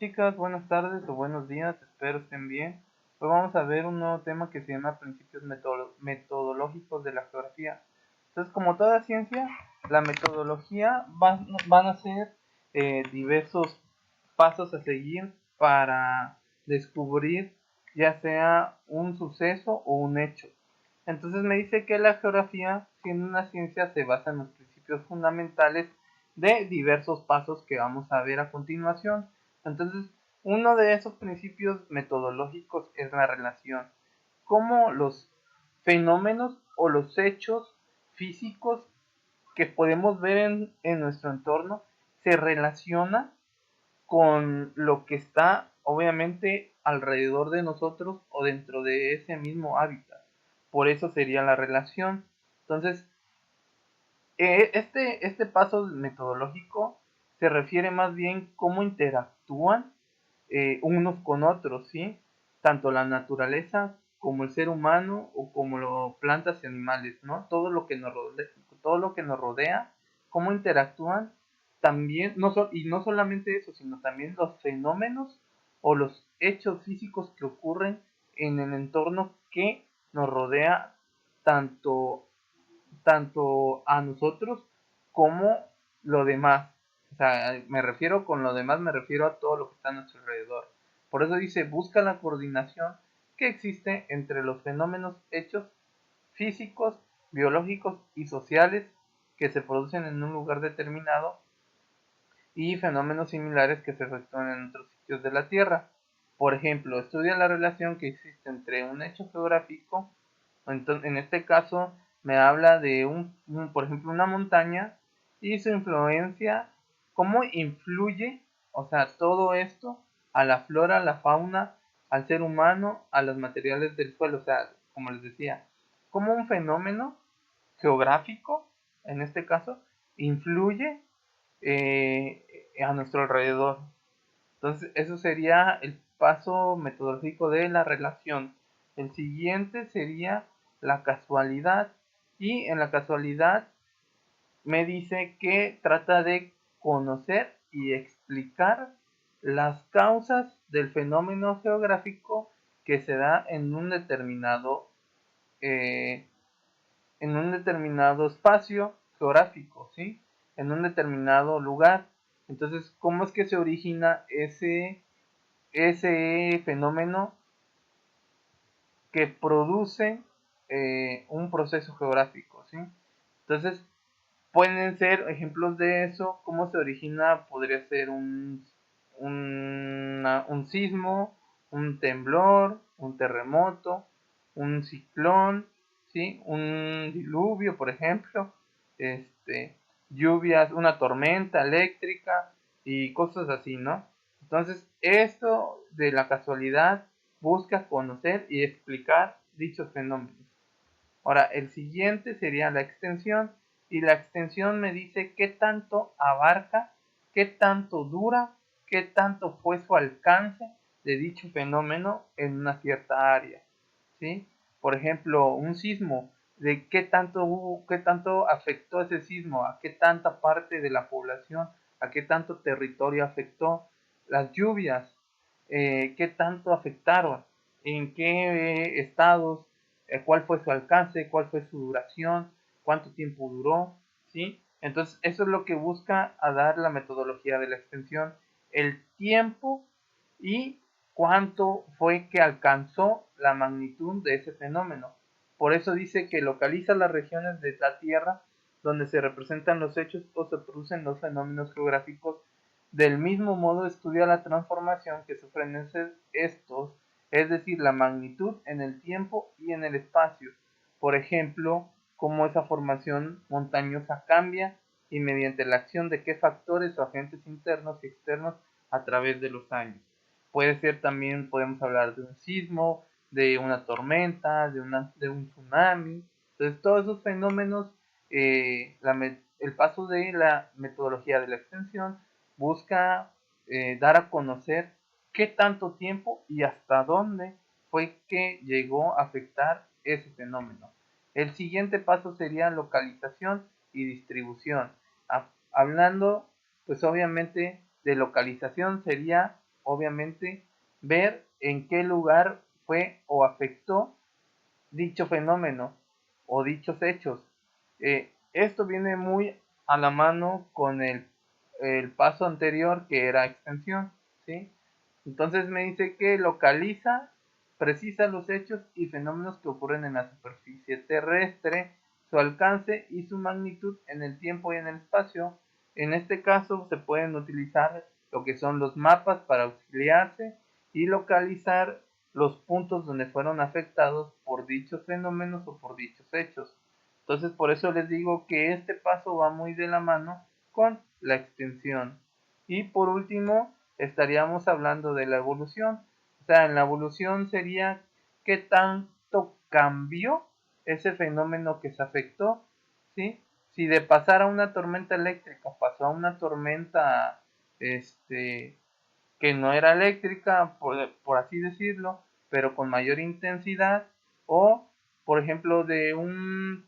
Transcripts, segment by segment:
Chicas, buenas tardes o buenos días, espero estén bien. Hoy vamos a ver un nuevo tema que se llama principios metodológicos de la geografía. Entonces, como toda ciencia, la metodología van a ser diversos pasos a seguir para descubrir ya sea un suceso o un hecho. Entonces me dice que la geografía, siendo una ciencia, se basa en los principios fundamentales de diversos pasos que vamos a ver a continuación. Entonces, uno de esos principios metodológicos es la relación. Cómo los fenómenos o los hechos físicos que podemos ver en nuestro entorno se relacionan con lo que está obviamente alrededor de nosotros o dentro de ese mismo hábitat. Por eso sería la relación. Entonces, este paso metodológico se refiere más bien cómo interactúan unos con otros, ¿sí? Tanto la naturaleza como el ser humano o como plantas y animales, ¿no? Todo lo que nos rodea, cómo interactúan también, y no solamente eso, sino también los fenómenos o los hechos físicos que ocurren en el entorno que nos rodea tanto tanto a nosotros como lo demás. O sea, me refiero con lo demás, me refiero a todo lo que está a nuestro alrededor. Por eso dice, busca la coordinación que existe entre los fenómenos hechos físicos, biológicos y sociales que se producen en un lugar determinado y fenómenos similares que se efectúan en otros sitios de la Tierra. Por ejemplo, estudia la relación que existe entre un hecho geográfico, en este caso me habla de por ejemplo, una montaña y su influencia, cómo influye, o sea, todo esto a la flora, a la fauna, al ser humano, a los materiales del suelo, o sea, como les decía, cómo un fenómeno geográfico, en este caso, influye a nuestro alrededor. Entonces, eso sería el paso metodológico de la relación. El siguiente sería la casualidad. Y en la casualidad me dice que trata de conocer y explicar las causas del fenómeno geográfico que se da eh, en un determinado espacio geográfico, ¿sí? En un determinado lugar. Entonces, ¿cómo es que se origina ese fenómeno que produce un proceso geográfico, ¿sí? Entonces, pueden ser ejemplos de eso, cómo se origina, podría ser un sismo, un temblor, un terremoto, un ciclón, ¿sí? Un diluvio, por ejemplo, lluvias, una tormenta eléctrica y cosas así, ¿no? Entonces, esto de la casualidad busca conocer y explicar dichos fenómenos. Ahora, el siguiente sería la extensión, y la extensión me dice qué tanto abarca, qué tanto dura, qué tanto fue su alcance de dicho fenómeno en una cierta área, ¿sí? Por ejemplo, un sismo, de qué tanto afectó ese sismo, a qué tanta parte de la población, a qué tanto territorio afectó, las lluvias, qué tanto afectaron, en qué estados, cuál fue su alcance, cuál fue su duración, cuánto tiempo duró, ¿sí? Entonces, eso es lo que busca a dar la metodología de la extensión, el tiempo y cuánto fue que alcanzó la magnitud de ese fenómeno. Por eso dice que localiza las regiones de la Tierra donde se representan los hechos o se producen los fenómenos geográficos. Del mismo modo estudia la transformación que sufren estos, es decir, la magnitud en el tiempo y en el espacio. Por ejemplo, cómo esa formación montañosa cambia y mediante la acción de qué factores o agentes internos y externos a través de los años. Puede ser también, podemos hablar de un sismo, de una tormenta, de un tsunami. Entonces, todos esos fenómenos, el paso de la metodología de la extensión busca dar a conocer qué tanto tiempo y hasta dónde fue que llegó a afectar ese fenómeno. El siguiente paso sería localización y distribución. Hablando, pues obviamente, de localización sería obviamente ver en qué lugar fue o afectó dicho fenómeno o dichos hechos. Esto viene muy a la mano con el paso anterior, que era extensión, ¿sí? Entonces me dice que localiza, precisa los hechos y fenómenos que ocurren en la superficie terrestre, su alcance y su magnitud en el tiempo y en el espacio. En este caso se pueden utilizar lo que son los mapas para auxiliarse y localizar los puntos donde fueron afectados por dichos fenómenos o por dichos hechos. Entonces, por eso les digo que este paso va muy de la mano con la extensión. Y por último, estaríamos hablando de la evolución. O sea, en la evolución sería qué tanto cambió ese fenómeno que se afectó, ¿sí? Si de pasar a una tormenta eléctrica pasó a una tormenta que no era eléctrica, por así decirlo, pero con mayor intensidad, o por ejemplo de un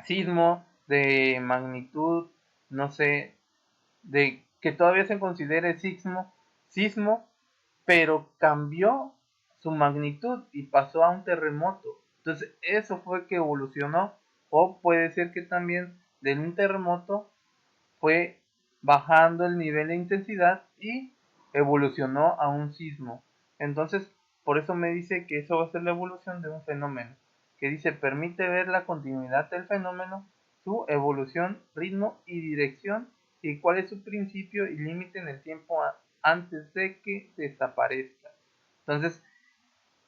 sismo de magnitud, no sé, de que todavía se considere sismo, pero cambió su magnitud y pasó a un terremoto. Entonces, eso fue que evolucionó, o puede ser que también de un terremoto fue bajando el nivel de intensidad y evolucionó a un sismo. Entonces, por eso me dice que eso va a ser la evolución de un fenómeno, que dice permite ver la continuidad del fenómeno, su evolución, ritmo y dirección, y cuál es su principio y límite en el tiempo antes de que desaparezca. Entonces,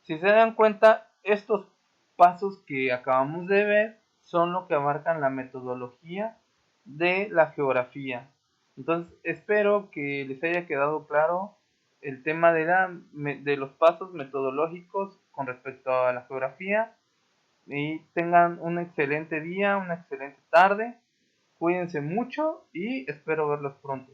si se dan cuenta, estos pasos que acabamos de ver son lo que abarcan la metodología de la geografía. Entonces, espero que les haya quedado claro el tema de los pasos metodológicos con respecto a la geografía, y tengan un excelente día, una excelente tarde. Cuídense mucho y espero verlos pronto.